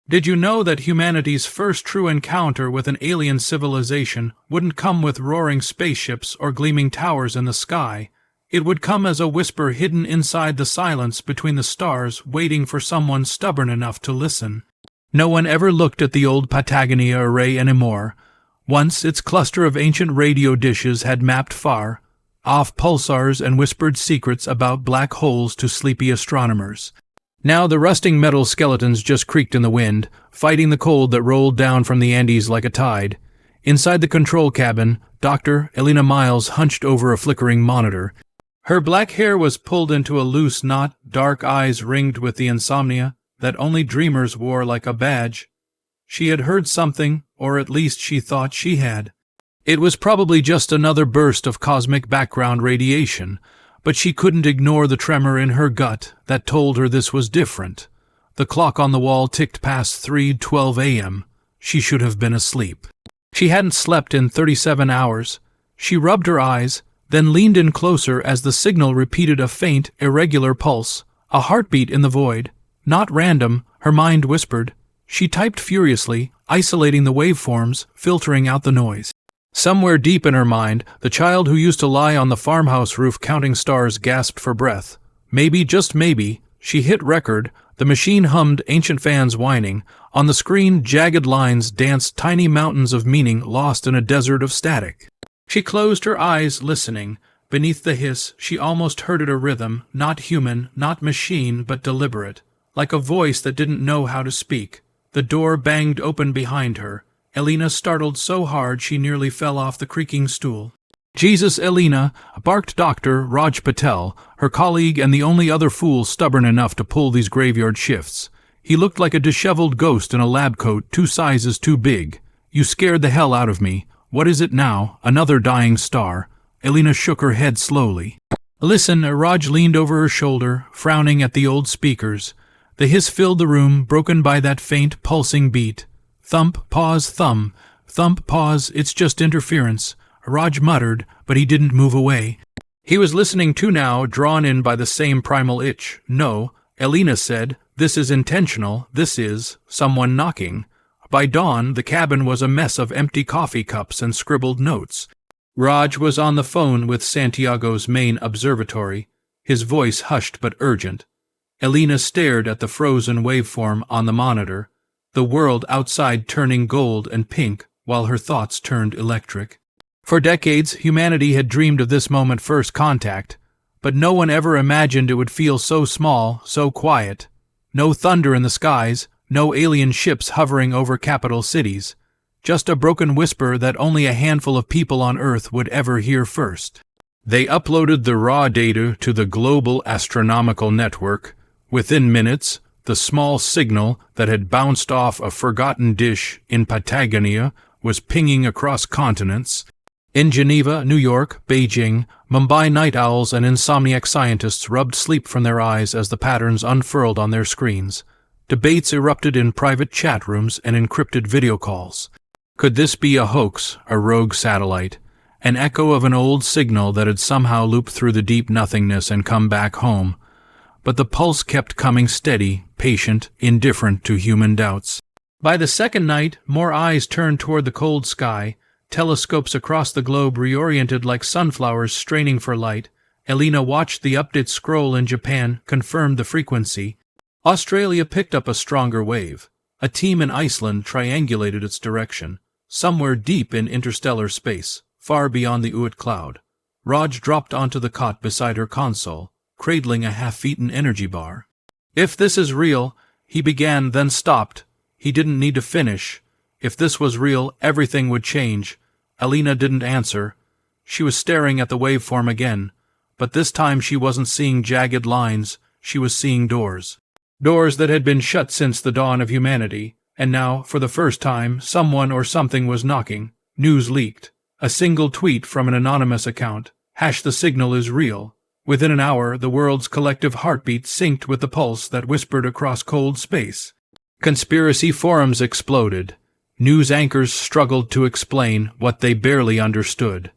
Did you know that humanity's first true encounter with an alien civilization wouldn't come with roaring spaceships or gleaming towers in the sky? It would come as a whisper hidden inside the silence between the stars, waiting for someone stubborn enough to listen. No one ever looked at the old Patagonia array anymore. Once its cluster of ancient radio dishes had mapped far off pulsars and whispered secrets about black holes to sleepy astronomers. Now the rusting metal skeletons just creaked in the wind, fighting the cold that rolled down from the Andes like a tide. Inside the control cabin, Dr. Elena Miles hunched over a flickering monitor. Her black hair was pulled into a loose knot, dark eyes ringed with the insomnia that only dreamers wore like a badge. She had heard something, or at least she thought she had. It was probably just another burst of cosmic background radiation, but she couldn't ignore the tremor in her gut that told her this was different. The clock on the wall ticked past 3:12 a.m. She should have been asleep. She hadn't slept in 37 hours. She rubbed her eyes, then leaned in closer as the signal repeated a faint, irregular pulse, a heartbeat in the void. Not random, her mind whispered. She typed furiously, isolating the waveforms, filtering out the noise. Somewhere deep in her mind, the child who used to lie on the farmhouse roof counting stars gasped for breath. Maybe, just maybe, she hit record. The machine hummed ancient fans whining. On the screen, jagged lines danced tiny mountains of meaning lost in a desert of static. She closed her eyes, listening. Beneath the hiss, she almost heard it a rhythm, not human, not machine, but deliberate, like a voice that didn't know how to speak. The door banged open behind her. Elena startled so hard she nearly fell off the creaking stool. "Jesus, Elena," barked Dr. Raj Patel, her colleague and the only other fool stubborn enough to pull these graveyard shifts. He looked like a disheveled ghost in a lab coat 2 sizes too big. "You scared the hell out of me. What is it now? Another dying star?" Elena shook her head slowly. "Listen," Raj leaned over her shoulder, frowning at the old speakers. The hiss filled the room, broken by that faint, pulsing beat. Thump, pause, thump. Thump, pause, it's just interference. Raj muttered, but he didn't move away. He was listening too now, drawn in by the same primal itch. "No," Elena said, "this is intentional. This is someone knocking." By dawn, the cabin was a mess of empty coffee cups and scribbled notes. Raj was on the phone with Santiago's main observatory, his voice hushed but urgent. Elena stared at the frozen waveform on the monitor, the world outside turning gold and pink while her thoughts turned electric. For decades, humanity had dreamed of this moment first contact, but no one ever imagined it would feel so small, so quiet. No thunder in the skies, no alien ships hovering over capital cities, just a broken whisper that only a handful of people on Earth would ever hear first. They uploaded the raw data to the global astronomical network. Within minutes, the small signal that had bounced off a forgotten dish in Patagonia was pinging across continents. In Geneva, New York, Beijing, Mumbai night owls and insomniac scientists rubbed sleep from their eyes as the patterns unfurled on their screens. Debates erupted in private chat rooms and encrypted video calls. Could this be a hoax, a rogue satellite, an echo of an old signal that had somehow looped through the deep nothingness and come back home? But the pulse kept coming steady, patient, indifferent to human doubts. By the second night, more eyes turned toward the cold sky. Telescopes across the globe reoriented like sunflowers straining for light. Elena watched the update scroll in Japan, confirmed the frequency. Australia picked up a stronger wave. A team in Iceland triangulated its direction, somewhere deep in interstellar space, far beyond the Oort cloud. Raj dropped onto the cot beside her console, cradling a half-eaten energy bar. "If this is real," he began, then stopped. He didn't need to finish. If this was real, everything would change. Elena didn't answer. She was staring at the waveform again, but this time she wasn't seeing jagged lines. She was seeing doors. Doors that had been shut since the dawn of humanity, and now, for the first time, someone or something was knocking. News leaked. A single tweet from an anonymous account. "The signal is real." Within an hour, the world's collective heartbeat synced with the pulse that whispered across cold space. Conspiracy forums exploded. News anchors struggled to explain what they barely understood.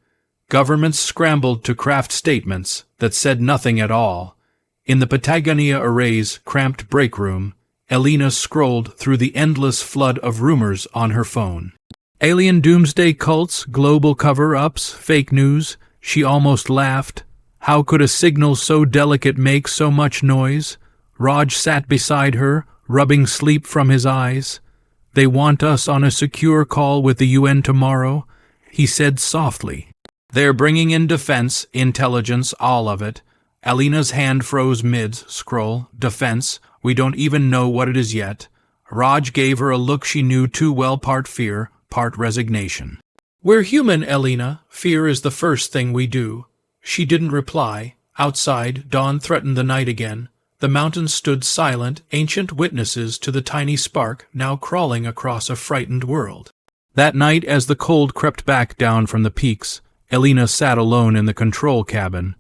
Governments scrambled to craft statements that said nothing at all. In the Patagonia Array's cramped break room, Elena scrolled through the endless flood of rumors on her phone. Alien doomsday cults, global cover-ups, fake news. She almost laughed. How could a signal so delicate make so much noise? Raj sat beside her, rubbing sleep from his eyes. They want us on a secure call with the UN tomorrow, he said softly. They're bringing in defense, intelligence, all of it. Elena's hand froze mid-scroll. Defense, we don't even know what it is yet. Raj gave her a look she knew too well, part fear, part resignation. We're human, Elena. Fear is the first thing we do. She didn't reply. Outside, dawn threatened the night again. The mountains stood silent, ancient witnesses to the tiny spark now crawling across a frightened world. That night, as the cold crept back down from the peaks, Elena sat alone in the control cabin.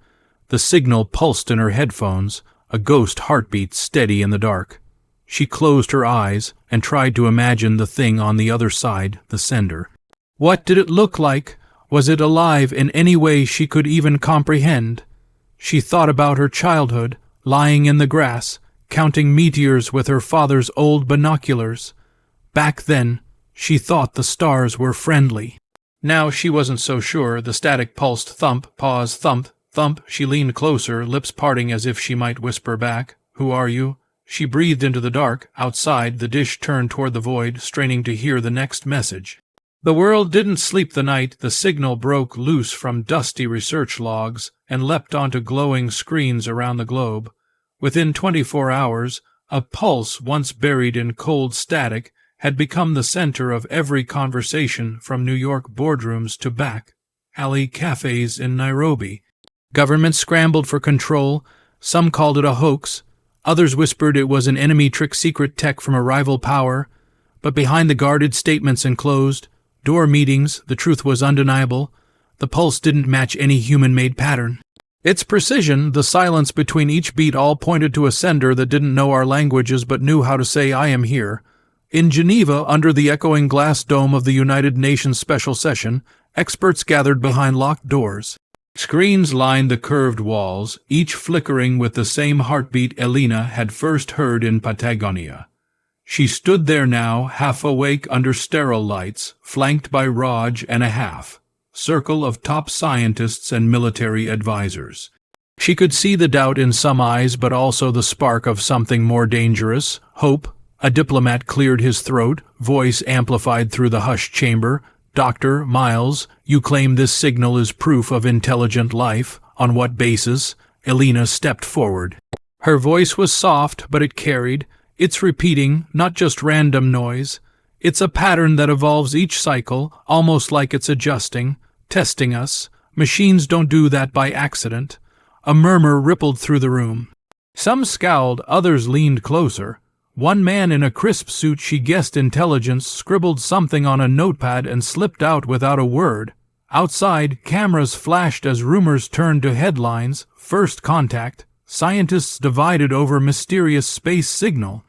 The signal pulsed in her headphones, a ghost heartbeat steady in the dark. She closed her eyes and tried to imagine the thing on the other side, the sender. What did it look like? Was it alive in any way she could even comprehend? She thought about her childhood, lying in the grass, counting meteors with her father's old binoculars. Back then, she thought the stars were friendly. Now she wasn't so sure. The static pulsed thump, pause, thump, thump. She leaned closer, lips parting as if she might whisper back, "Who are you?" She breathed into the dark. Outside, the dish turned toward the void, straining to hear the next message. The world didn't sleep the night. The signal broke loose from dusty research logs and leapt onto glowing screens around the globe. Within 24 hours, a pulse once buried in cold static had become the center of every conversation from New York boardrooms to back alley cafes in Nairobi. Governments scrambled for control. Some called it a hoax. Others whispered it was an enemy trick, secret tech from a rival power. But behind the guarded statements and closed door meetings, the truth was undeniable. The pulse didn't match any human-made pattern. Its precision, the silence between each beat, all pointed to a sender that didn't know our languages but knew how to say, "I am here." In Geneva, under the echoing glass dome of the United Nations Special Session, experts gathered behind locked doors. Screens lined the curved walls, each flickering with the same heartbeat Elena had first heard in Patagonia. She stood there now, half awake under sterile lights, flanked by Raj and a circle of top scientists and military advisors. She could see the doubt in some eyes, but also the spark of something more dangerous, hope. A diplomat cleared his throat, voice amplified through the hushed chamber. "Dr. Miles, you claim this signal is proof of intelligent life. On what basis?" Elena stepped forward. Her voice was soft, but it carried. It's repeating, not just random noise. It's a pattern that evolves each cycle, almost like it's adjusting, testing us. Machines don't do that by accident. A murmur rippled through the room. Some scowled, others leaned closer. One man in a crisp suit she guessed intelligence scribbled something on a notepad and slipped out without a word. Outside, cameras flashed as rumors turned to headlines. First contact. Scientists divided over mysterious space signal.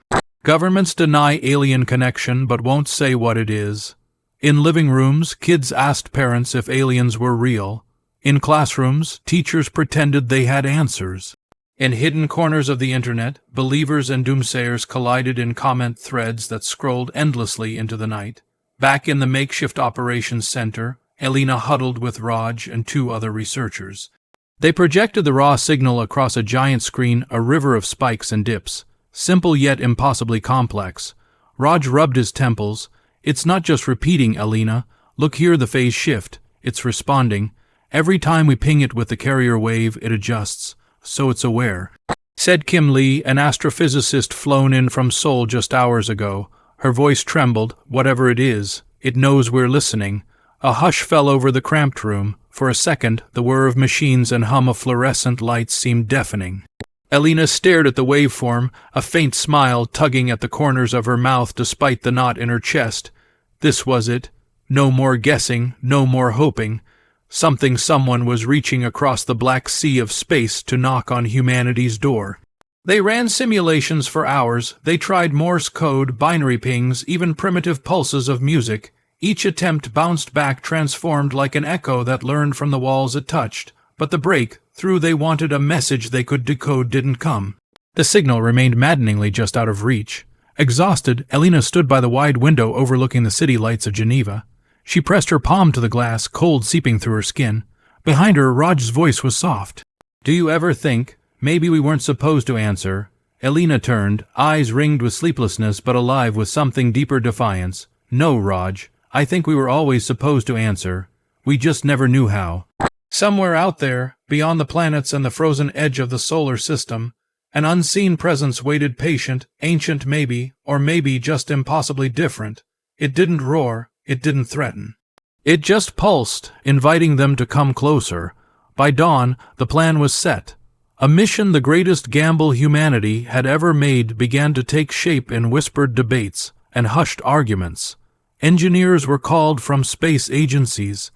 Governments deny alien connection but won't say what it is. In living rooms, kids asked parents if aliens were real. In classrooms, teachers pretended they had answers. In hidden corners of the internet, believers and doomsayers collided in comment threads that scrolled endlessly into the night. Back in the makeshift operations center, Elena huddled with Raj and 2 other researchers. They projected the raw signal across a giant screen, a river of spikes and dips. Simple yet impossibly complex. Raj rubbed his temples. "It's not just repeating, Elena. Look here, the phase shift. It's responding. Every time we ping it with the carrier wave, it adjusts. So it's aware," said Kim Lee, an astrophysicist flown in from Seoul just hours ago. Her voice trembled. "Whatever it is, it knows we're listening." A hush fell over the cramped room. For a second, the whir of machines and hum of fluorescent lights seemed deafening. Elena stared at the waveform, a faint smile tugging at the corners of her mouth despite the knot in her chest. This was it. No more guessing, no more hoping. Someone was reaching across the black sea of space to knock on humanity's door. They ran simulations for hours. They tried Morse code, binary pings, even primitive pulses of music. Each attempt bounced back, transformed like an echo that learned from the walls it touched. But the breakthrough they wanted, a message they could decode, didn't come. The signal remained maddeningly just out of reach. Exhausted, Elena stood by the wide window overlooking the city lights of Geneva. She pressed her palm to the glass, cold seeping through her skin. Behind her, Raj's voice was soft. "Do you ever think, maybe we weren't supposed to answer?" Elena turned, eyes ringed with sleeplessness but alive with something deeper defiance. "No, Raj. I think we were always supposed to answer. We just never knew how." Somewhere out there, beyond the planets and the frozen edge of the solar system, an unseen presence waited patient, ancient maybe, or maybe just impossibly different. It didn't roar, it didn't threaten. It just pulsed, inviting them to come closer. By dawn, the plan was set. A mission the greatest gamble humanity had ever made began to take shape in whispered debates and hushed arguments. Engineers were called from space agencies.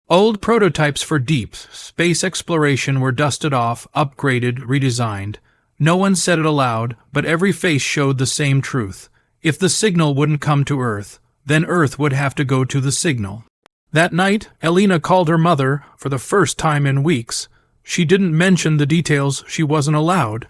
Old prototypes for deep space exploration were dusted off, upgraded, redesigned. No one said it aloud, but every face showed the same truth. If the signal wouldn't come to Earth, then Earth would have to go to the signal. That night, Elena called her mother for the first time in weeks. She didn't mention the details, she wasn't allowed.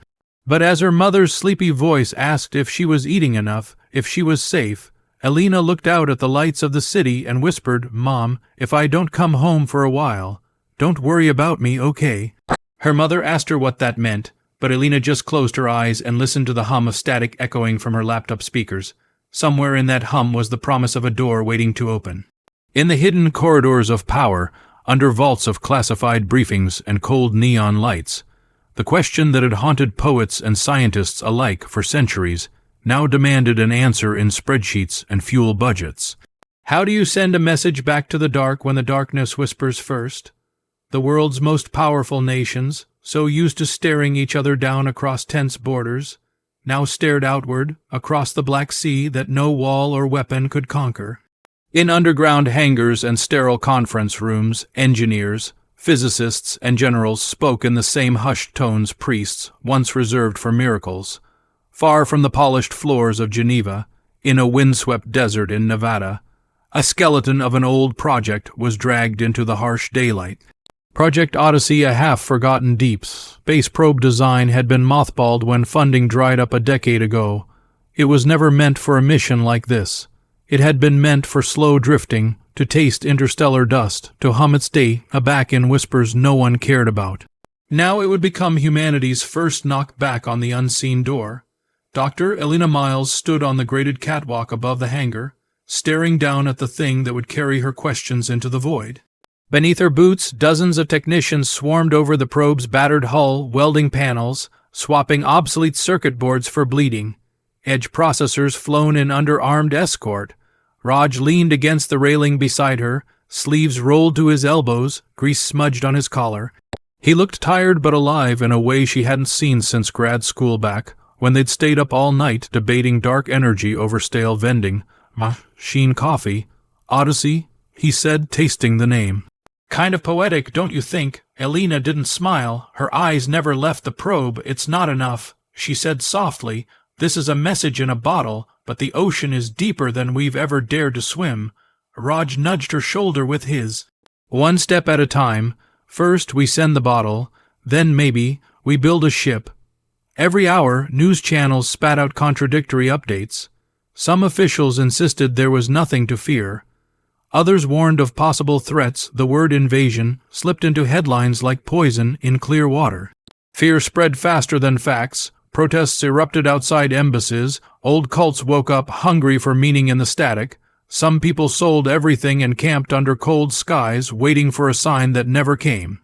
But as her mother's sleepy voice asked if she was eating enough, if she was safe, Elena looked out at the lights of the city and whispered, "Mom, if I don't come home for a while, don't worry about me, okay?" Her mother asked her what that meant, but Elena just closed her eyes and listened to the hum of static echoing from her laptop speakers. Somewhere in that hum was the promise of a door waiting to open. In the hidden corridors of power, under vaults of classified briefings and cold neon lights, the question that had haunted poets and scientists alike for centuries now demanded an answer in spreadsheets and fuel budgets. How do you send a message back to the dark when the darkness whispers first? The world's most powerful nations, so used to staring each other down across tense borders, now stared outward, across the Black Sea that no wall or weapon could conquer. In underground hangars and sterile conference rooms, engineers, physicists, and generals spoke in the same hushed tones priests once reserved for miracles. Far from the polished floors of Geneva, in a windswept desert in Nevada, a skeleton of an old project was dragged into the harsh daylight. Project Odyssey, a half-forgotten deep space probe design, had been mothballed when funding dried up a decade ago. It was never meant for a mission like this. It had been meant for slow drifting, to taste interstellar dust, to hum its day aback in whispers no one cared about. Now it would become humanity's first knock back on the unseen door. Dr. Elena Miles stood on the graded catwalk above the hangar, staring down at the thing that would carry her questions into the void. Beneath her boots, dozens of technicians swarmed over the probe's battered hull, welding panels, swapping obsolete circuit boards for bleeding. Edge processors flown in under armed escort. Raj leaned against the railing beside her, sleeves rolled to his elbows, grease smudged on his collar. He looked tired but alive in a way she hadn't seen since grad school back, when they'd stayed up all night debating dark energy over stale vending. "Machine coffee. Odyssey," he said, tasting the name. "Kind of poetic, don't you think?" Elena didn't smile. Her eyes never left the probe. "It's not enough," she said softly. "This is a message in a bottle, but the ocean is deeper than we've ever dared to swim." Raj nudged her shoulder with his. "One step at a time. First we send the bottle, then maybe we build a ship." Every hour, news channels spat out contradictory updates. Some officials insisted there was nothing to fear. Others warned of possible threats. The word invasion slipped into headlines like poison in clear water. Fear spread faster than facts. Protests erupted outside embassies. Old cults woke up hungry for meaning in the static. Some people sold everything and camped under cold skies, waiting for a sign that never came.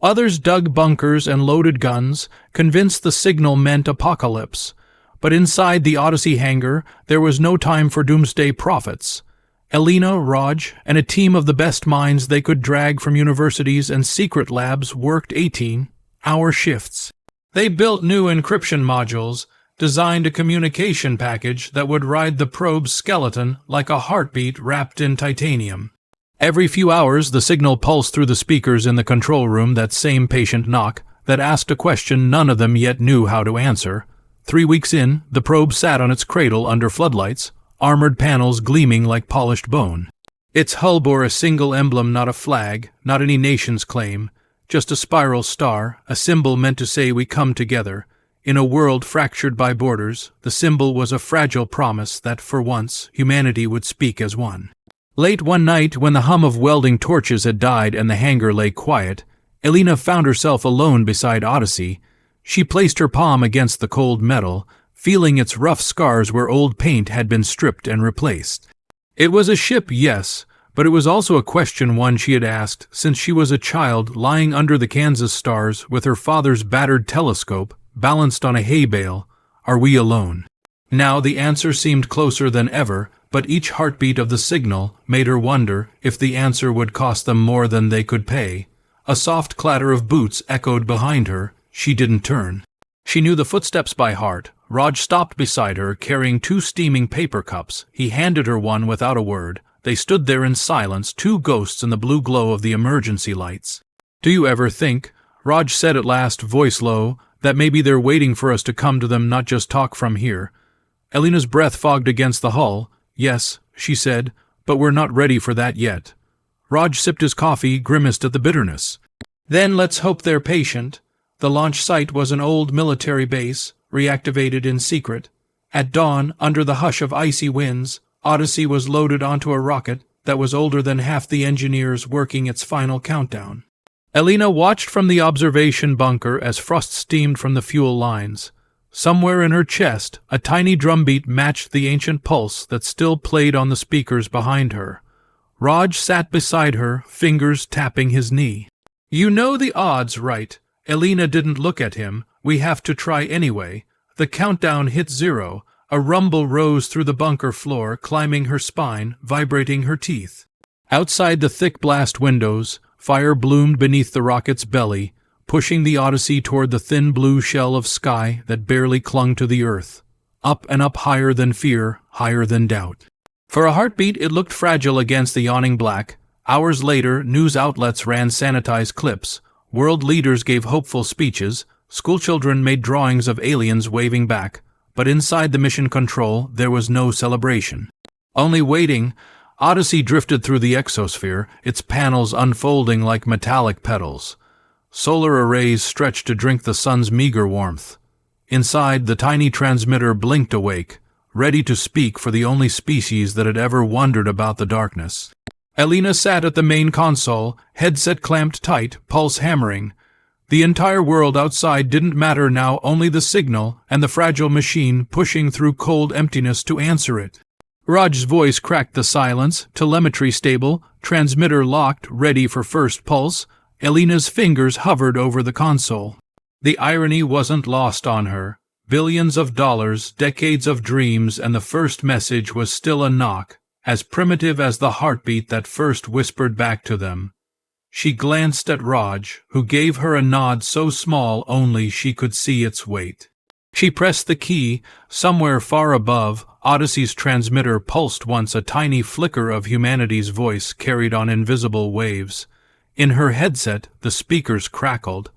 Others dug bunkers and loaded guns, convinced the signal meant apocalypse. But inside the Odyssey hangar, there was no time for doomsday prophets. Elena, Raj, and a team of the best minds they could drag from universities and secret labs worked 18-hour shifts. They built new encryption modules, designed a communication package that would ride the probe's skeleton like a heartbeat wrapped in titanium. Every few hours, the signal pulsed through the speakers in the control room, that same patient knock that asked a question none of them yet knew how to answer. 3 weeks in, the probe sat on its cradle under floodlights, armored panels gleaming like polished bone. Its hull bore a single emblem, not a flag, not any nation's claim, just a spiral star, a symbol meant to say we come together. In a world fractured by borders, the symbol was a fragile promise that, for once, humanity would speak as one. Late one night, when the hum of welding torches had died and the hangar lay quiet, Elena found herself alone beside Odyssey. She placed her palm against the cold metal, feeling its rough scars where old paint had been stripped and replaced. It was a ship, yes, but it was also a question one she had asked since she was a child lying under the Kansas stars with her father's battered telescope balanced on a hay bale. Are we alone? Now the answer seemed closer than ever, but each heartbeat of the signal made her wonder if the answer would cost them more than they could pay. A soft clatter of boots echoed behind her. She didn't turn. She knew the footsteps by heart. Raj stopped beside her, carrying 2 steaming paper cups. He handed her one without a word. They stood there in silence, 2 ghosts in the blue glow of the emergency lights. "Do you ever think," Raj said at last, voice low, "that maybe they're waiting for us to come to them, not just talk from here?" Elena's breath fogged against the hull. "Yes," she said, "but we're not ready for that yet." Raj sipped his coffee, grimaced at the bitterness. "Then let's hope they're patient." The launch site was an old military base, reactivated in secret. At dawn, under the hush of icy winds, Odyssey was loaded onto a rocket that was older than half the engineers working its final countdown. Elena watched from the observation bunker as frost steamed from the fuel lines. Somewhere in her chest, a tiny drumbeat matched the ancient pulse that still played on the speakers behind her. Raj sat beside her, fingers tapping his knee. "You know the odds, right?" Elena didn't look at him. "We have to try anyway." The countdown hit 0. A rumble rose through the bunker floor, climbing her spine, vibrating her teeth. Outside the thick blast windows, fire bloomed beneath the rocket's belly, pushing the Odyssey toward the thin blue shell of sky that barely clung to the earth. Up and up, higher than fear, higher than doubt. For a heartbeat, it looked fragile against the yawning black. Hours later, news outlets ran sanitized clips. World leaders gave hopeful speeches. Schoolchildren made drawings of aliens waving back. But inside the mission control, there was no celebration. Only waiting. Odyssey drifted through the exosphere, its panels unfolding like metallic petals. Solar arrays stretched to drink the sun's meager warmth. Inside, the tiny transmitter blinked awake, ready to speak for the only species that had ever wondered about the darkness. Elena sat at the main console, headset clamped tight, pulse hammering. The entire world outside didn't matter now, only the signal and the fragile machine pushing through cold emptiness to answer it. Raj's voice cracked the silence, telemetry stable, transmitter locked, ready for first pulse. Elena's fingers hovered over the console. The irony wasn't lost on her. Billions of dollars, decades of dreams, and the first message was still a knock, as primitive as the heartbeat that first whispered back to them. She glanced at Raj, who gave her a nod so small only she could see its weight. She pressed the key. Somewhere far above, Odyssey's transmitter pulsed once, a tiny flicker of humanity's voice carried on invisible waves. In her headset, the speakers crackled.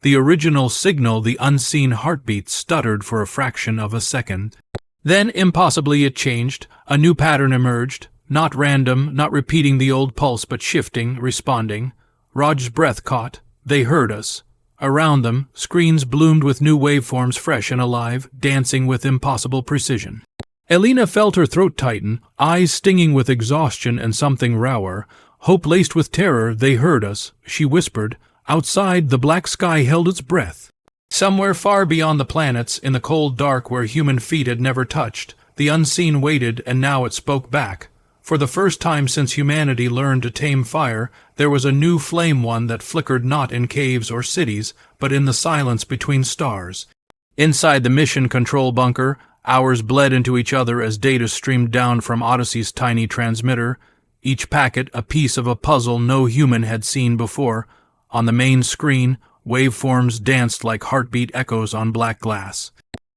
The original signal, the unseen heartbeat, stuttered for a fraction of a second. Then, impossibly, it changed. A new pattern emerged. Not random, not repeating the old pulse, but shifting, responding. Raj's breath caught. They heard us. Around them, screens bloomed with new waveforms, fresh and alive, dancing with impossible precision. Elena felt her throat tighten, eyes stinging with exhaustion and something rower. Hope laced with terror. They heard us, she whispered. Outside, the black sky held its breath. Somewhere far beyond the planets, in the cold dark where human feet had never touched, the unseen waited, and now it spoke back. For the first time since humanity learned to tame fire, there was a new flame, one that flickered not in caves or cities, but in the silence between stars. Inside the mission control bunker, hours bled into each other as data streamed down from Odyssey's tiny transmitter, each packet a piece of a puzzle no human had seen before. On the main screen, waveforms danced like heartbeat echoes on black glass.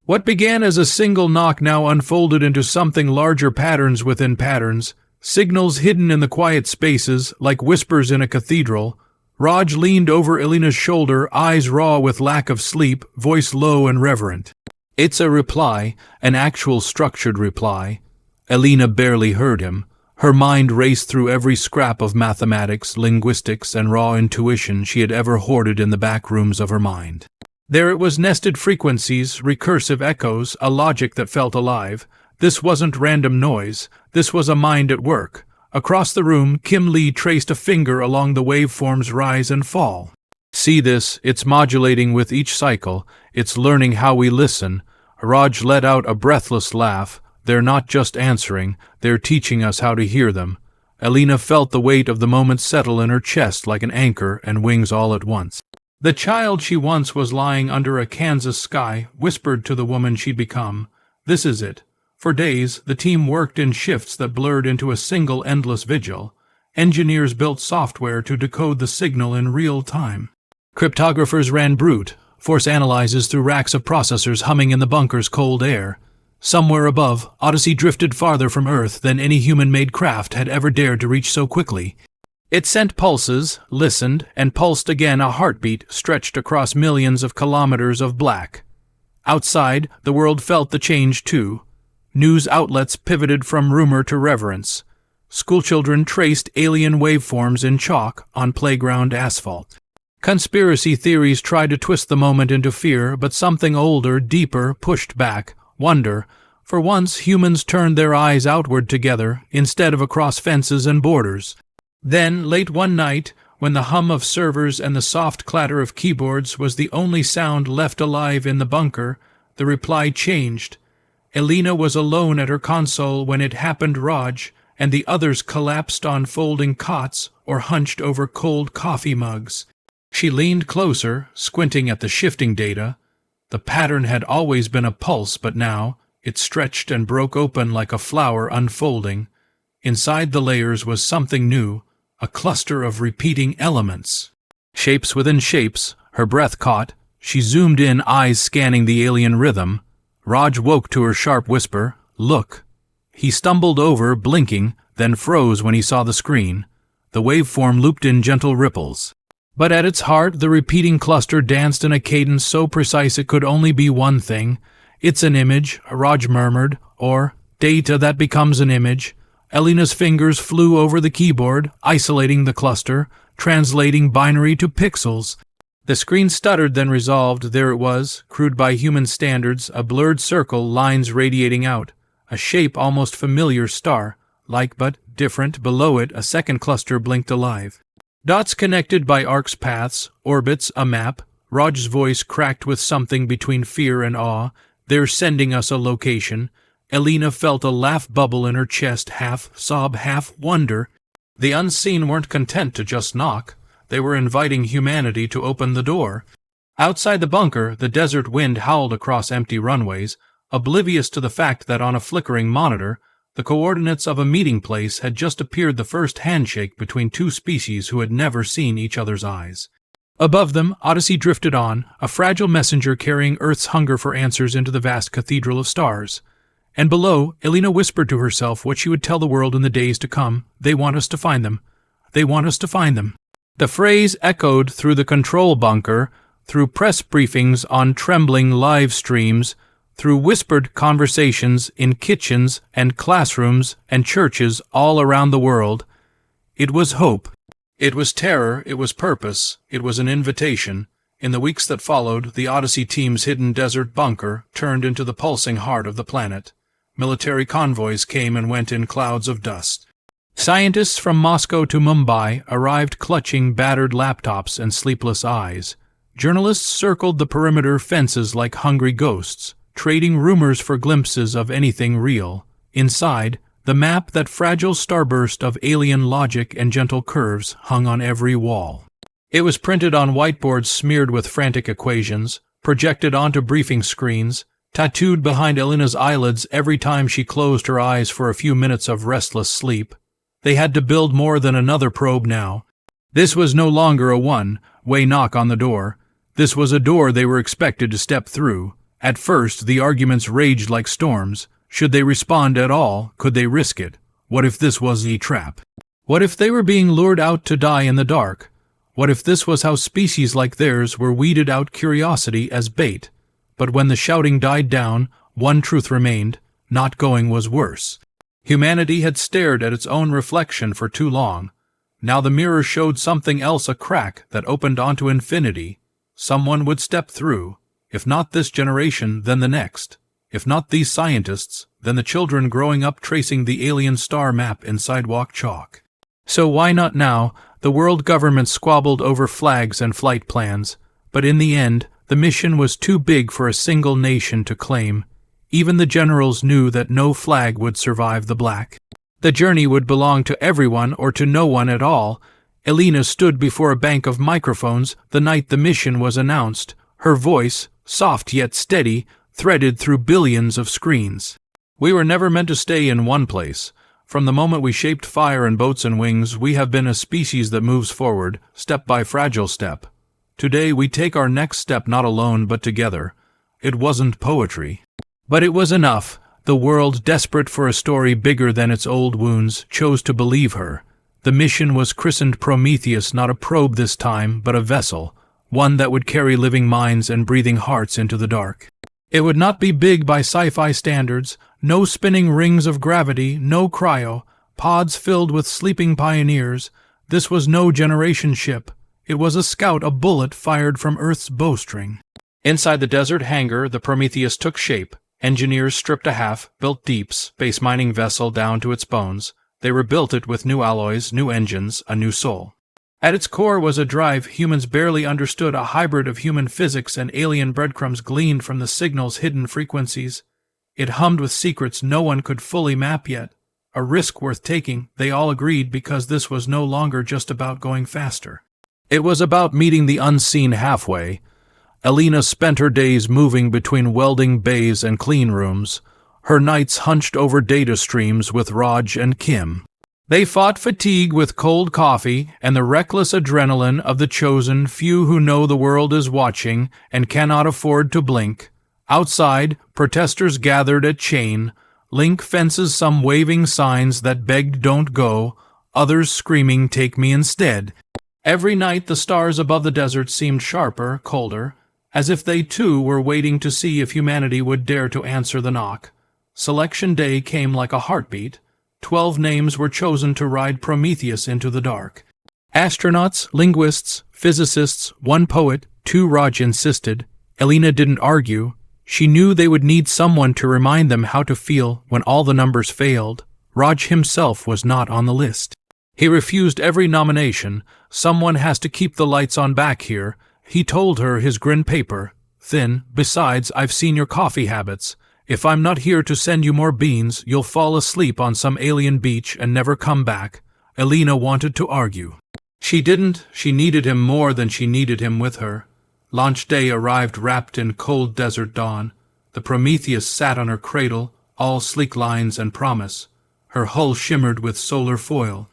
What began as a single knock now unfolded into something larger, patterns within patterns, signals hidden in the quiet spaces like whispers in a cathedral. Raj leaned over Elena's shoulder, eyes raw with lack of sleep, voice low and reverent. "It's a reply, an actual structured reply." Elena barely heard him. Her mind raced through every scrap of mathematics, linguistics, and raw intuition she had ever hoarded in the back rooms of her mind. There it was, nested frequencies, recursive echoes, a logic that felt alive. This wasn't random noise. This was a mind at work. Across the room, Kim Lee traced a finger along the waveform's rise and fall. See this, it's modulating with each cycle. It's learning how we listen. Raj let out a breathless laugh. They're not just answering, they're teaching us how to hear them. Elena felt the weight of the moment settle in her chest like an anchor and wings all at once. The child she once was lying under a Kansas sky whispered to the woman she'd become, "This is it." For days, the team worked in shifts that blurred into a single endless vigil. Engineers built software to decode the signal in real time. Cryptographers ran brute force analyzes through racks of processors humming in the bunker's cold air. Somewhere above, Odyssey drifted farther from Earth than any human-made craft had ever dared to reach so quickly. It sent pulses, listened, and pulsed again, a heartbeat stretched across millions of kilometers of black. Outside, the world felt the change too. News outlets pivoted from rumor to reverence. Schoolchildren traced alien waveforms in chalk on playground asphalt. Conspiracy theories tried to twist the moment into fear, but something older, deeper, pushed back. Wonder. For once, humans turned their eyes outward together, instead of across fences and borders. Then, late one night, when the hum of servers and the soft clatter of keyboards was the only sound left alive in the bunker, the reply changed. Elena was alone at her console when it happened. Raj and the others collapsed on folding cots or hunched over cold coffee mugs. She leaned closer, squinting at the shifting data. The pattern had always been a pulse, but now it stretched and broke open like a flower unfolding. Inside the layers was something new, a cluster of repeating elements. Shapes within shapes, her breath caught. She zoomed in, eyes scanning the alien rhythm. Raj woke to her sharp whisper, "Look." He stumbled over, blinking, then froze when he saw the screen. The waveform looped in gentle ripples. But at its heart, the repeating cluster danced in a cadence so precise it could only be one thing. "It's an image," Raj murmured, or "data that becomes an image." Elena's fingers flew over the keyboard, isolating the cluster, translating binary to pixels. The screen stuttered, then resolved. There it was, crude by human standards, a blurred circle, lines radiating out. A shape almost familiar, star-like but different. Below it, a second cluster blinked alive. Dots connected by arcs, paths, orbits, a map. Raj's voice cracked with something between fear and awe. "They're sending us a location." Elena felt a laugh bubble in her chest, half sob, half wonder. The unseen weren't content to just knock. They were inviting humanity to open the door. Outside the bunker, the desert wind howled across empty runways, oblivious to the fact that on a flickering monitor, the coordinates of a meeting place had just appeared, the first handshake between two species who had never seen each other's eyes. Above them, Odyssey drifted on, a fragile messenger carrying Earth's hunger for answers into the vast cathedral of stars. And below, Elena whispered to herself what she would tell the world in the days to come. "They want us to find them. They want us to find them." The phrase echoed through the control bunker, through press briefings on trembling live streams, through whispered conversations in kitchens and classrooms and churches all around the world. It was hope. It was terror. It was purpose. It was an invitation. In the weeks that followed, the Odyssey team's hidden desert bunker turned into the pulsing heart of the planet. Military convoys came and went in clouds of dust. Scientists from Moscow to Mumbai arrived clutching battered laptops and sleepless eyes. Journalists circled the perimeter fences like hungry ghosts, trading rumors for glimpses of anything real. Inside, the map, that fragile starburst of alien logic and gentle curves, hung on every wall. It was printed on whiteboards smeared with frantic equations, projected onto briefing screens, tattooed behind Elena's eyelids every time she closed her eyes for a few minutes of restless sleep. They had to build more than another probe now. This was no longer a one-way knock on the door. This was a door they were expected to step through. At first, the arguments raged like storms. Should they respond at all? Could they risk it? What if this was a trap? What if they were being lured out to die in the dark? What if this was how species like theirs were weeded out, curiosity as bait? But when the shouting died down, one truth remained: not going was worse. Humanity had stared at its own reflection for too long. Now the mirror showed something else, a crack that opened onto infinity. Someone would step through. If not this generation, then the next. If not these scientists, then the children growing up tracing the alien star map in sidewalk chalk. So why not now? The world government squabbled over flags and flight plans, but in the end, the mission was too big for a single nation to claim. Even the generals knew that no flag would survive the black. The journey would belong to everyone or to no one at all. Elena stood before a bank of microphones the night the mission was announced, her voice, soft yet steady, threaded through billions of screens. We were never meant to stay in one place. From the moment we shaped fire and boats and wings, we have been a species that moves forward, step by fragile step. Today we take our next step not alone but together. It wasn't poetry. But it was enough. The world, desperate for a story bigger than its old wounds, chose to believe her. The mission was christened Prometheus, not a probe this time, but a vessel, one that would carry living minds and breathing hearts into the dark. It would not be big by sci-fi standards, no spinning rings of gravity, no cryo, pods filled with sleeping pioneers. This was no generation ship. It was a scout, a bullet fired from Earth's bowstring. Inside the desert hangar, the Prometheus took shape. Engineers stripped a half, built deep, space mining vessel down to its bones. They rebuilt it with new alloys, new engines, a new soul. At its core was a drive humans barely understood, a hybrid of human physics and alien breadcrumbs gleaned from the signal's hidden frequencies. It hummed with secrets no one could fully map yet. A risk worth taking, they all agreed, because this was no longer just about going faster. It was about meeting the unseen halfway. Elena spent her days moving between welding bays and clean rooms, her nights hunched over data streams with Raj and Kim. They fought fatigue with cold coffee and the reckless adrenaline of the chosen few who know the world is watching and cannot afford to blink. Outside, protesters gathered at chain link fences, some waving signs that begged don't go, others screaming take me instead. Every night the stars above the desert seemed sharper, colder, as if they too were waiting to see if humanity would dare to answer the knock. Selection day came like a heartbeat. 12 names were chosen to ride Prometheus into the dark. Astronauts, linguists, physicists, 1 poet, 2 Raj insisted. Elena didn't argue. She knew they would need someone to remind them how to feel when all the numbers failed. Raj himself was not on the list. He refused every nomination. Someone has to keep the lights on back here. He told her, his grin paper thin. Besides, I've seen your coffee habits. If I'm not here to send you more beans, you'll fall asleep on some alien beach and never come back. Elena wanted to argue. She didn't. She needed him more than she needed him with her. Launch day arrived wrapped in cold desert dawn. The Prometheus sat on her cradle, all sleek lines and promise. Her hull shimmered with solar foil.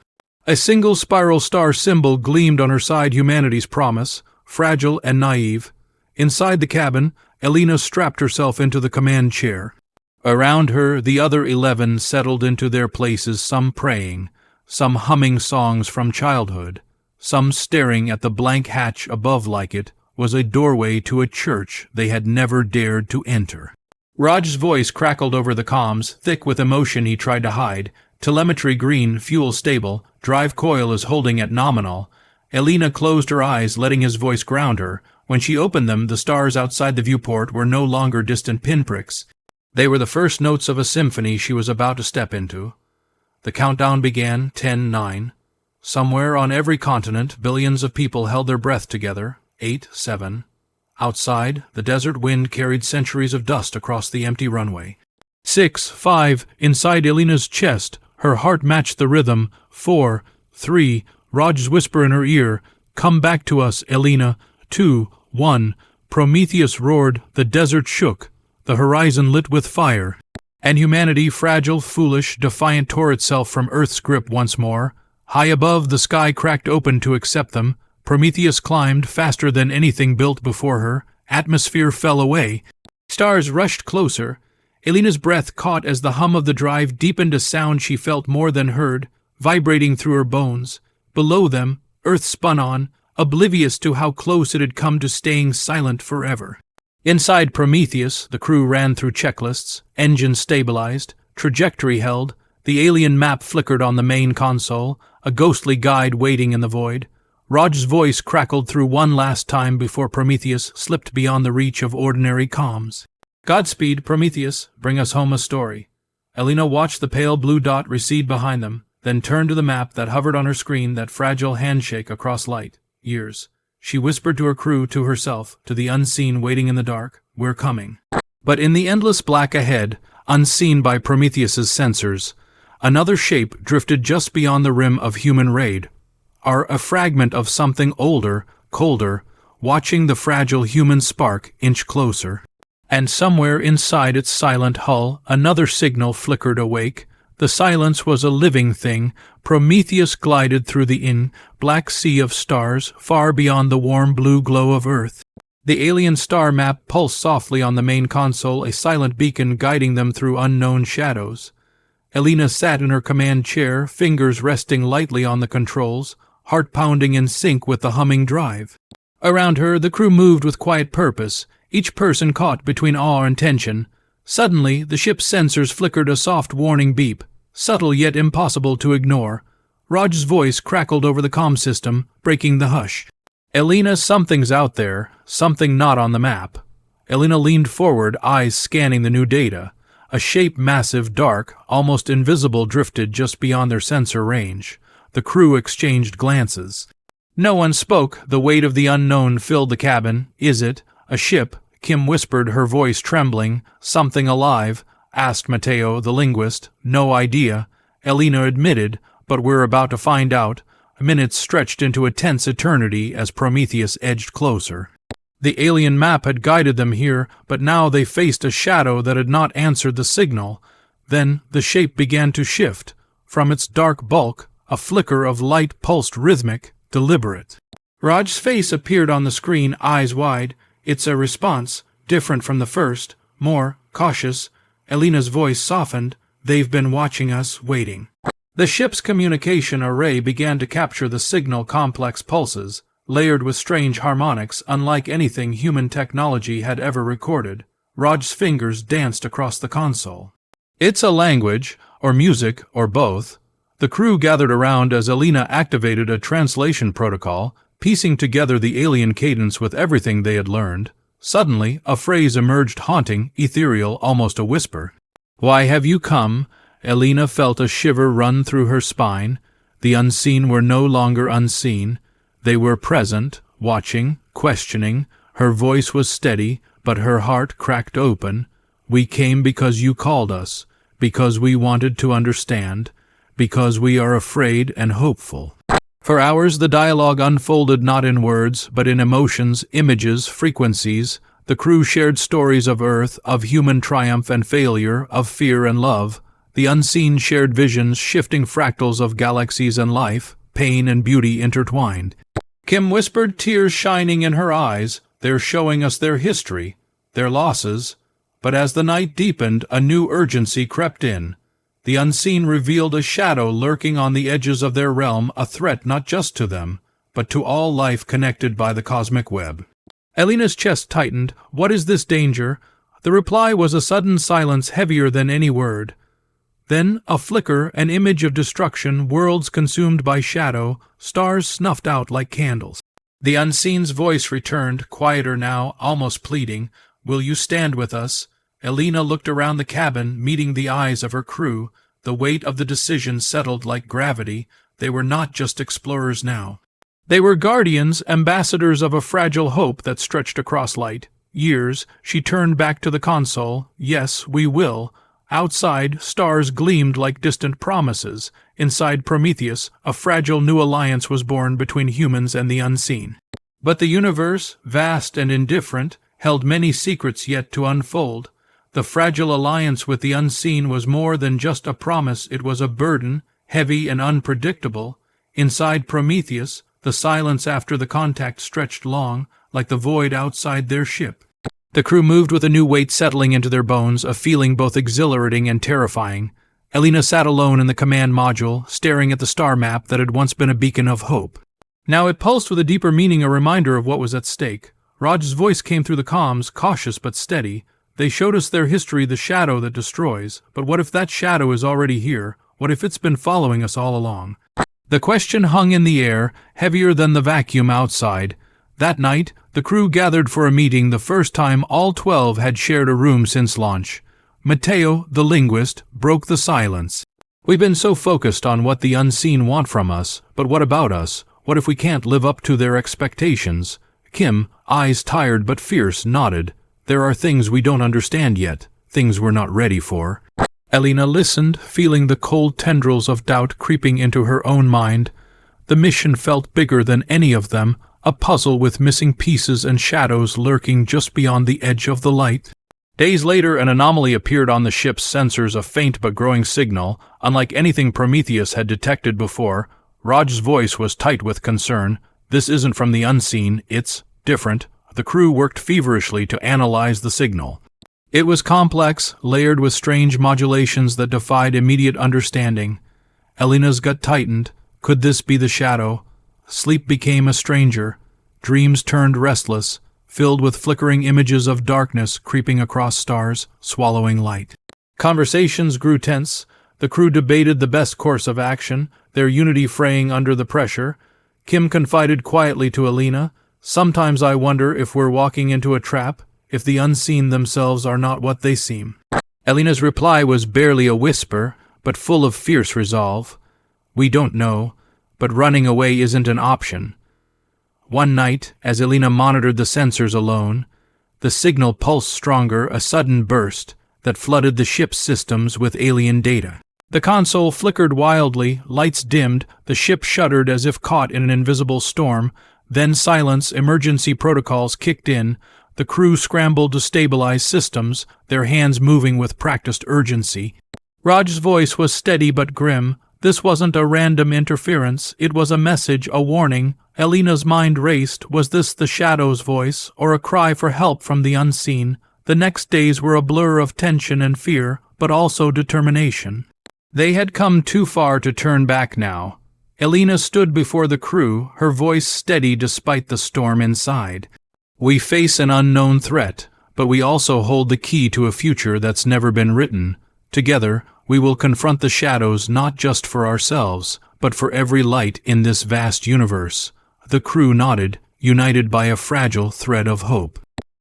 A single spiral star symbol gleamed on her side, humanity's promise, fragile and naive. Inside the cabin, Elena strapped herself into the command chair. Around her, the other 11 settled into their places, some praying, some humming songs from childhood, some staring at the blank hatch above like it was a doorway to a church they had never dared to enter. Raj's voice crackled over the comms, thick with emotion he tried to hide. Telemetry green, fuel stable, drive coil is holding at nominal. Elena closed her eyes, letting his voice ground her. When she opened them, the stars outside the viewport were no longer distant pinpricks. They were the first notes of a symphony she was about to step into. The countdown began, 10-9. Somewhere on every continent, billions of people held their breath together, 8-7. Outside, the desert wind carried centuries of dust across the empty runway. 6-5. Inside Elena's chest, her heart matched the rhythm. 4-3. Raj's whisper in her ear, "Come back to us, Elena." 2-1. Prometheus roared, the desert shook, the horizon lit with fire. And humanity, fragile, foolish, defiant, tore itself from Earth's grip once more. High above, the sky cracked open to accept them. Prometheus climbed, faster than anything built before her. Atmosphere fell away. Stars rushed closer. Elena's breath caught as the hum of the drive deepened a sound she felt more than heard, vibrating through her bones. Below them, Earth spun on, oblivious to how close it had come to staying silent forever. Inside Prometheus, the crew ran through checklists, engines stabilized, trajectory held, the alien map flickered on the main console, a ghostly guide waiting in the void. Raj's voice crackled through one last time before Prometheus slipped beyond the reach of ordinary comms. "Godspeed, Prometheus. Bring us home a story." Elena watched the pale blue dot recede behind them, then turned to the map that hovered on her screen, that fragile handshake across light, years. She whispered to her crew, to herself, to the unseen waiting in the dark, "We're coming." But in the endless black ahead, unseen by Prometheus's sensors, another shape drifted just beyond the rim of human raid, a fragment of something older, colder, watching the fragile human spark inch closer. And somewhere inside its silent hull, another signal flickered awake. The silence was a living thing. Prometheus glided through the black sea of stars, far beyond the warm blue glow of Earth. The alien star map pulsed softly on the main console, a silent beacon guiding them through unknown shadows. Elena sat in her command chair, fingers resting lightly on the controls, heart pounding in sync with the humming drive. Around her, the crew moved with quiet purpose, each person caught between awe and tension. Suddenly, the ship's sensors flickered a soft warning beep, subtle yet impossible to ignore. Raj's voice crackled over the comm system, breaking the hush. "Elena, something's out there, something not on the map." Elena leaned forward, eyes scanning the new data. A shape massive, dark, almost invisible drifted just beyond their sensor range. The crew exchanged glances. No one spoke. The weight of the unknown filled the cabin. "Is it a ship?" Kim whispered, her voice trembling. "Something alive?" asked Matteo, the linguist. "No idea," Elena admitted, "but we're about to find out." Minutes stretched into a tense eternity as Prometheus edged closer. The alien map had guided them here, but now they faced a shadow that had not answered the signal. Then the shape began to shift. From its dark bulk, a flicker of light pulsed rhythmic, deliberate. Raj's face appeared on the screen, eyes wide. "It's a response, different from the first, more cautious." Elena's voice softened. "They've been watching us, waiting." The ship's communication array began to capture the signal, complex pulses, layered with strange harmonics unlike anything human technology had ever recorded. Raj's fingers danced across the console. "It's a language, or music, or both." The crew gathered around as Elena activated a translation protocol, piecing together the alien cadence with everything they had learned. Suddenly, a phrase emerged, haunting, ethereal, almost a whisper. "Why have you come?" Elena felt a shiver run through her spine. The unseen were no longer unseen. They were present, watching, questioning. Her voice was steady, but her heart cracked open. "We came because you called us, because we wanted to understand, because we are afraid and hopeful." For hours the dialogue unfolded not in words, but in emotions, images, frequencies. The crew shared stories of Earth, of human triumph and failure, of fear and love. The unseen shared visions, shifting fractals of galaxies and life, pain and beauty intertwined. Kim whispered, tears shining in her eyes. "They're showing us their history, their losses." But as the night deepened, a new urgency crept in. The unseen revealed a shadow lurking on the edges of their realm, a threat not just to them, but to all life connected by the cosmic web. Elena's chest tightened. "What is this danger?" The reply was a sudden silence heavier than any word. Then a flicker, an image of destruction, worlds consumed by shadow, stars snuffed out like candles. The unseen's voice returned, quieter now, almost pleading. "Will you stand with us?" Elena looked around the cabin, meeting the eyes of her crew. The weight of the decision settled like gravity. They were not just explorers now. They were guardians, ambassadors of a fragile hope that stretched across light. Years. She turned back to the console. "Yes, we will." Outside, stars gleamed like distant promises. Inside Prometheus, a fragile new alliance was born between humans and the unseen. But the universe, vast and indifferent, held many secrets yet to unfold. The fragile alliance with the unseen was more than just a promise. It was a burden, heavy and unpredictable. Inside Prometheus, the silence after the contact stretched long, like the void outside their ship. The crew moved with a new weight settling into their bones, a feeling both exhilarating and terrifying. Elena sat alone in the command module, staring at the star map that had once been a beacon of hope. Now it pulsed with a deeper meaning, a reminder of what was at stake. Raj's voice came through the comms, cautious but steady. "They showed us their history, the shadow that destroys. But what if that shadow is already here? What if it's been following us all along?" The question hung in the air, heavier than the vacuum outside. That night, the crew gathered for a meeting, the first time all 12 had shared a room since launch. Matteo, the linguist, broke the silence. "We've been so focused on what the unseen want from us, but what about us? What if we can't live up to their expectations?" Kim, eyes tired but fierce, nodded. "There are things we don't understand yet, things we're not ready for." Elena listened, feeling the cold tendrils of doubt creeping into her own mind. The mission felt bigger than any of them, a puzzle with missing pieces and shadows lurking just beyond the edge of the light. Days later, an anomaly appeared on the ship's sensors, a faint but growing signal, unlike anything Prometheus had detected before. Raj's voice was tight with concern. "This isn't from the unseen, it's different." The crew worked feverishly to analyze the signal. It was complex, layered with strange modulations that defied immediate understanding. Elena's gut tightened. Could this be the shadow? Sleep became a stranger. Dreams turned restless, filled with flickering images of darkness creeping across stars, swallowing light. Conversations grew tense. The crew debated the best course of action, their unity fraying under the pressure. Kim confided quietly to Elena, "Sometimes I wonder if we're walking into a trap, if the unseen themselves are not what they seem." Elena's reply was barely a whisper, but full of fierce resolve. "We don't know, but running away isn't an option." One night, as Elena monitored the sensors alone, the signal pulsed stronger, a sudden burst that flooded the ship's systems with alien data. The console flickered wildly, lights dimmed, the ship shuddered as if caught in an invisible storm, then silence, emergency protocols kicked in. The crew scrambled to stabilize systems, their hands moving with practiced urgency. Raj's voice was steady but grim. This wasn't a random interference, it was a message, a warning. Elena's mind raced. Was this the Shadow's voice, or a cry for help from the unseen? The next days were a blur of tension and fear, but also determination. They had come too far to turn back now. Elena stood before the crew, her voice steady despite the storm inside. "We face an unknown threat, but we also hold the key to a future that's never been written. Together, we will confront the shadows not just for ourselves, but for every light in this vast universe." The crew nodded, united by a fragile thread of hope.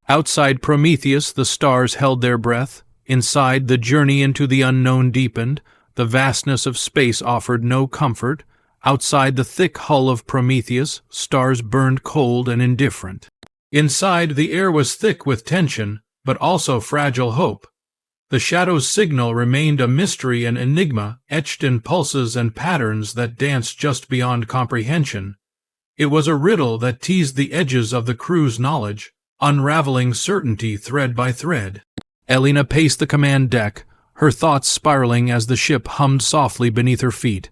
Outside Prometheus, the stars held their breath. Inside, the journey into the unknown deepened. The vastness of space offered no comfort. Outside the thick hull of Prometheus, stars burned cold and indifferent. Inside, the air was thick with tension, but also fragile hope. The shadow's signal remained a mystery, an enigma, etched in pulses and patterns that danced just beyond comprehension. It was a riddle that teased the edges of the crew's knowledge, unraveling certainty thread by thread. Elena paced the command deck, her thoughts spiraling as the ship hummed softly beneath her feet.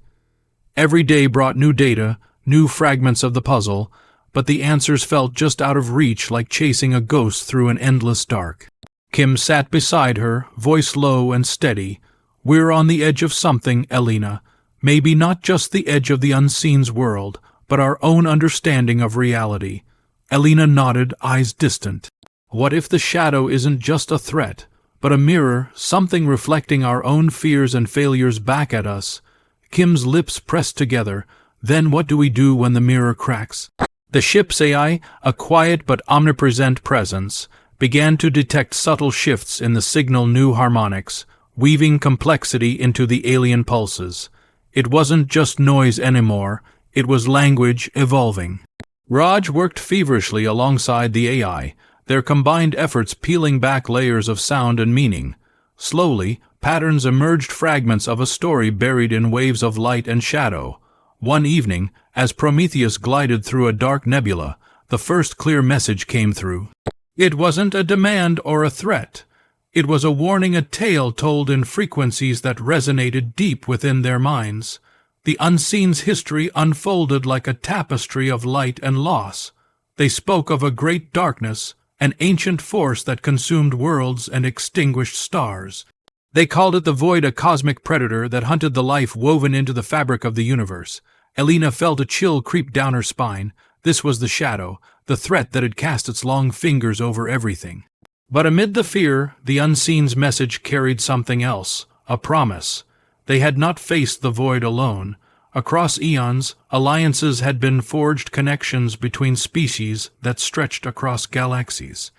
Every day brought new data, new fragments of the puzzle, but the answers felt just out of reach, like chasing a ghost through an endless dark. Kim sat beside her, voice low and steady. "We're on the edge of something, Elena. Maybe not just the edge of the unseen's world, but our own understanding of reality." Elena nodded, eyes distant. "What if the shadow isn't just a threat, but a mirror, something reflecting our own fears and failures back at us?" Kim's lips pressed together. "Then what do we do when the mirror cracks?" The ship's AI, a quiet but omnipresent presence, began to detect subtle shifts in the signal, new harmonics, weaving complexity into the alien pulses. It wasn't just noise anymore, it was language evolving. Raj worked feverishly alongside the AI, their combined efforts peeling back layers of sound and meaning. Slowly, patterns emerged, fragments of a story buried in waves of light and shadow. One evening, as Prometheus glided through a dark nebula, the first clear message came through. It wasn't a demand or a threat. It was a warning, a tale told in frequencies that resonated deep within their minds. The unseen's history unfolded like a tapestry of light and loss. They spoke of a great darkness, an ancient force that consumed worlds and extinguished stars. They called it the void, a cosmic predator that hunted the life woven into the fabric of the universe. Elena felt a chill creep down her spine. This was the shadow, the threat that had cast its long fingers over everything. But amid the fear, the unseen's message carried something else, a promise. They had not faced the void alone. Across eons, alliances had been forged, connections between species that stretched across galaxies.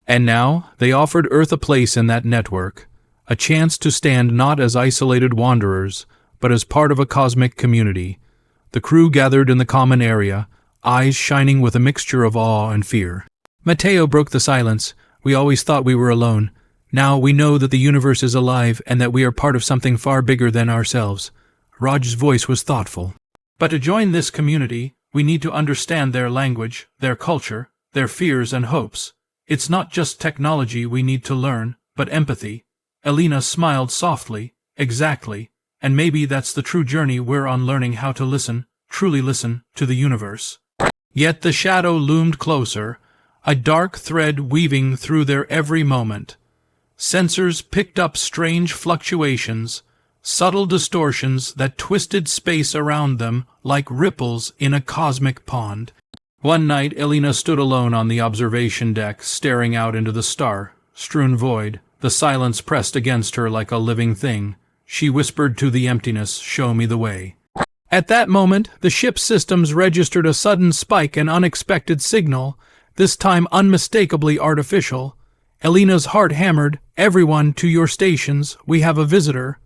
And now they offered Earth a place in that network, a chance to stand not as isolated wanderers, but as part of a cosmic community. The crew gathered in the common area, eyes shining with a mixture of awe and fear. Matteo broke the silence. We always thought we were alone. Now we know that the universe is alive and that we are part of something far bigger than ourselves. Raj's voice was thoughtful. But to join this community, we need to understand their language, their culture, their fears and hopes. It's not just technology we need to learn, but empathy. Elena smiled softly. Exactly. And maybe that's the true journey we're on, learning how to listen, truly listen, to the universe. Yet the shadow loomed closer, a dark thread weaving through their every moment. Sensors picked up strange fluctuations, subtle distortions that twisted space around them like ripples in a cosmic pond. One night, Elena stood alone on the observation deck, staring out into the star-strewn void. The silence pressed against her like a living thing. She whispered to the emptiness, "Show me the way." At that moment, the ship's systems registered a sudden spike, an unexpected signal, this time unmistakably artificial. Elena's heart hammered. "Everyone to your stations, we have a visitor."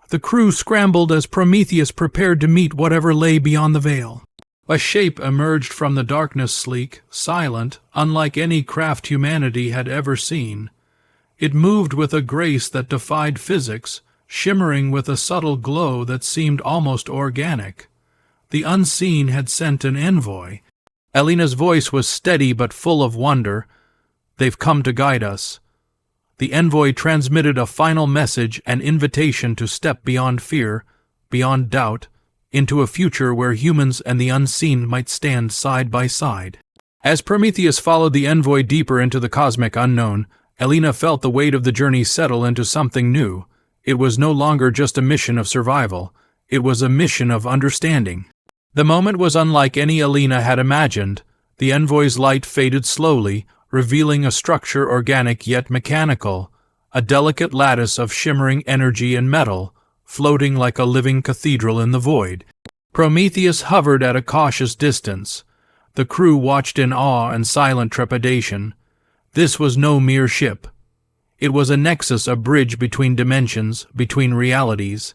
The crew scrambled as Prometheus prepared to meet whatever lay beyond the veil. A shape emerged from the darkness, sleek, silent, unlike any craft humanity had ever seen. It moved with a grace that defied physics, shimmering with a subtle glow that seemed almost organic. The unseen had sent an envoy. Elena's voice was steady but full of wonder. "They've come to guide us." The envoy transmitted a final message, an invitation to step beyond fear, beyond doubt, into a future where humans and the unseen might stand side by side. As Prometheus followed the envoy deeper into the cosmic unknown, Elena felt the weight of the journey settle into something new. It was no longer just a mission of survival. It was a mission of understanding. The moment was unlike any Elena had imagined. The envoy's light faded slowly, revealing a structure organic yet mechanical, a delicate lattice of shimmering energy and metal, floating like a living cathedral in the void. Prometheus hovered at a cautious distance. The crew watched in awe and silent trepidation. This was no mere ship. It was a nexus, a bridge between dimensions, between realities.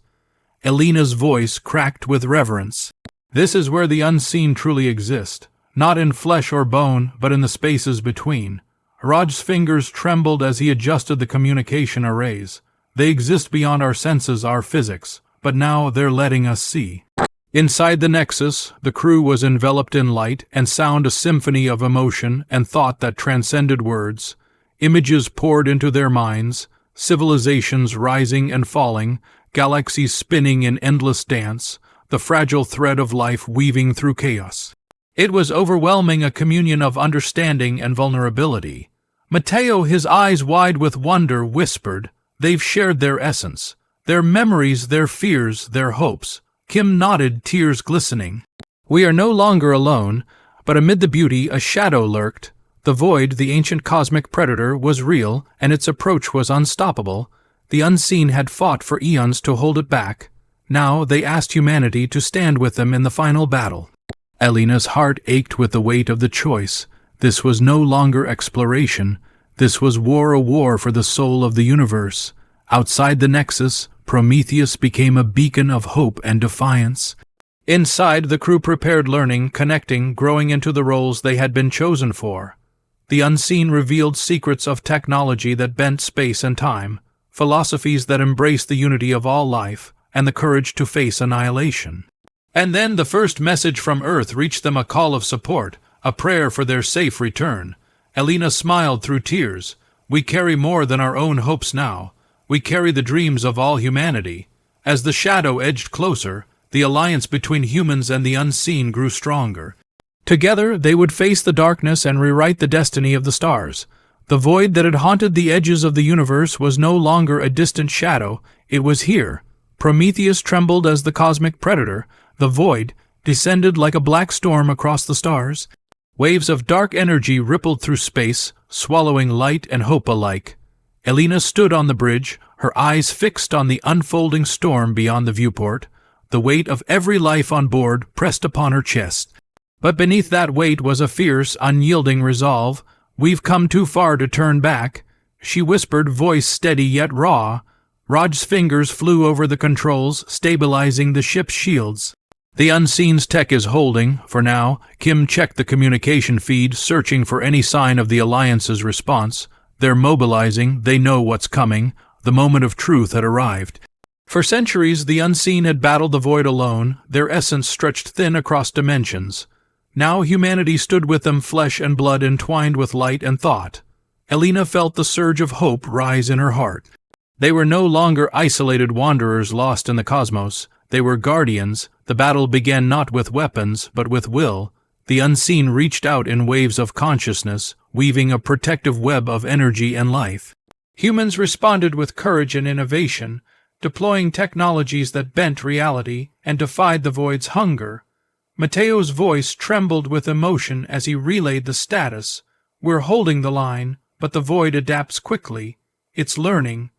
Elena's voice cracked with reverence. "This is where the unseen truly exist, not in flesh or bone, but in the spaces between." Raj's fingers trembled as he adjusted the communication arrays. "They exist beyond our senses, our physics, but now they're letting us see." Inside the nexus, the crew was enveloped in light and sound, a symphony of emotion and thought that transcended words. Images poured into their minds, civilizations rising and falling, galaxies spinning in endless dance, the fragile thread of life weaving through chaos. It was overwhelming, a communion of understanding and vulnerability. Matteo, his eyes wide with wonder, whispered, "They've shared their essence, their memories, their fears, their hopes." Kim nodded, tears glistening. "We are no longer alone, but amid the beauty a shadow lurked. The void, the ancient cosmic predator, was real, and its approach was unstoppable. The unseen had fought for eons to hold it back. Now they asked humanity to stand with them in the final battle." Elena's heart ached with the weight of the choice. This was no longer exploration. This was war, a war for the soul of the universe. Outside the nexus, Prometheus became a beacon of hope and defiance. Inside, the crew prepared, learning, connecting, growing into the roles they had been chosen for. The unseen revealed secrets of technology that bent space and time, philosophies that embraced the unity of all life, and the courage to face annihilation. And then the first message from Earth reached them, a call of support, a prayer for their safe return. Elena smiled through tears. "We carry more than our own hopes now. We carry the dreams of all humanity." As the shadow edged closer, the alliance between humans and the unseen grew stronger. Together they would face the darkness and rewrite the destiny of the stars. The void that had haunted the edges of the universe was no longer a distant shadow. It was here. Prometheus trembled as the cosmic predator. The void descended like a black storm across the stars. Waves of dark energy rippled through space, swallowing light and hope alike. Elena stood on the bridge, her eyes fixed on the unfolding storm beyond the viewport. the weight of every life on board pressed upon her chest. But beneath that weight was a fierce, unyielding resolve. "We've come too far to turn back," she whispered, voice steady yet raw. Raj's fingers flew over the controls, stabilizing the ship's shields. "The Unseen's tech is holding, for now." Kim checked the communication feed, searching for any sign of the Alliance's response. "They're mobilizing, they know what's coming." The moment of truth had arrived. For centuries, the Unseen had battled the void alone, their essence stretched thin across dimensions. Now humanity stood with them, flesh and blood entwined with light and thought. Elena felt the surge of hope rise in her heart. They were no longer isolated wanderers lost in the cosmos. They were guardians. The battle began not with weapons, but with will. The Unseen reached out in waves of consciousness, weaving a protective web of energy and life. Humans responded with courage and innovation, deploying technologies that bent reality and defied the void's hunger. Mateo's voice trembled with emotion as he relayed the status. "We're holding the line, but the void adapts quickly. It's learning."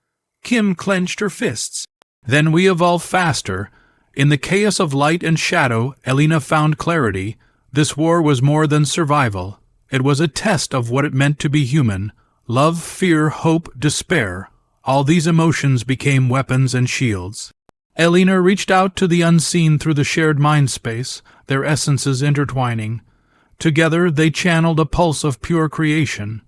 Kim clenched her fists. "Then we evolve faster." In the chaos of light and shadow, Elena found clarity. This war was more than survival. It was a test of what it meant to be human. Love, fear, hope, despair. All these emotions became weapons and shields. Elena reached out to the Unseen through the shared mind space, their essences intertwining. Together they channeled a pulse of pure creation,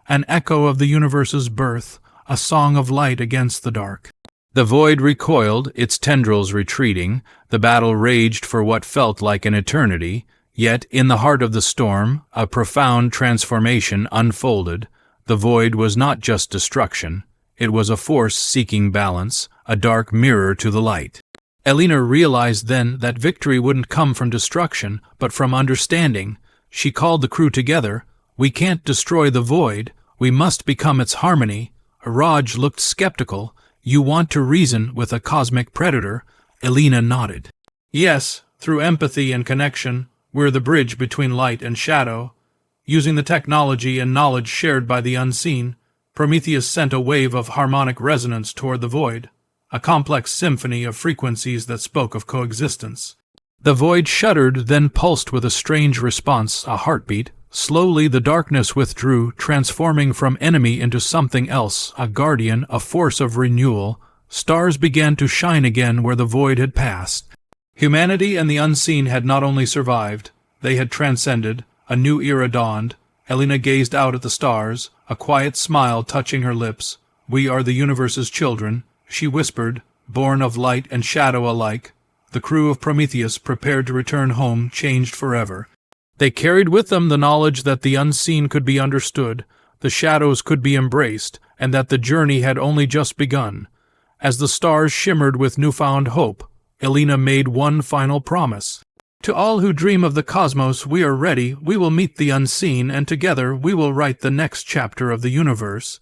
an echo of the universe's birth, a song of light against the dark. The void recoiled, its tendrils retreating. The battle raged for what felt like an eternity. Yet, in the heart of the storm, a profound transformation unfolded. The void was not just destruction. It was a force seeking balance, a dark mirror to the light. Elena realized then that victory wouldn't come from destruction, but from understanding. She called the crew together. "We can't destroy the void. We must become its harmony." Raj looked skeptical. "You want to reason with a cosmic predator?" Elena nodded. "Yes, through empathy and connection, we're the bridge between light and shadow." Using the technology and knowledge shared by the Unseen, Prometheus sent a wave of harmonic resonance toward the void, a complex symphony of frequencies that spoke of coexistence. The void shuddered, then pulsed with a strange response, a heartbeat. Slowly the darkness withdrew, transforming from enemy into something else, a guardian, a force of renewal. Stars began to shine again where the void had passed. Humanity and the Unseen had not only survived, they had transcended. A new era dawned. Elena gazed out at the stars, a quiet smile touching her lips. "We are the universe's children," she whispered, born of light and shadow alike. The crew of Prometheus prepared to return home, changed forever. They carried with them the knowledge that the Unseen could be understood, the shadows could be embraced, and that the journey had only just begun. As the stars shimmered with newfound hope, Elena made one final promise. "To all who dream of the cosmos, we are ready. We will meet the Unseen, and together we will write the next chapter of the universe."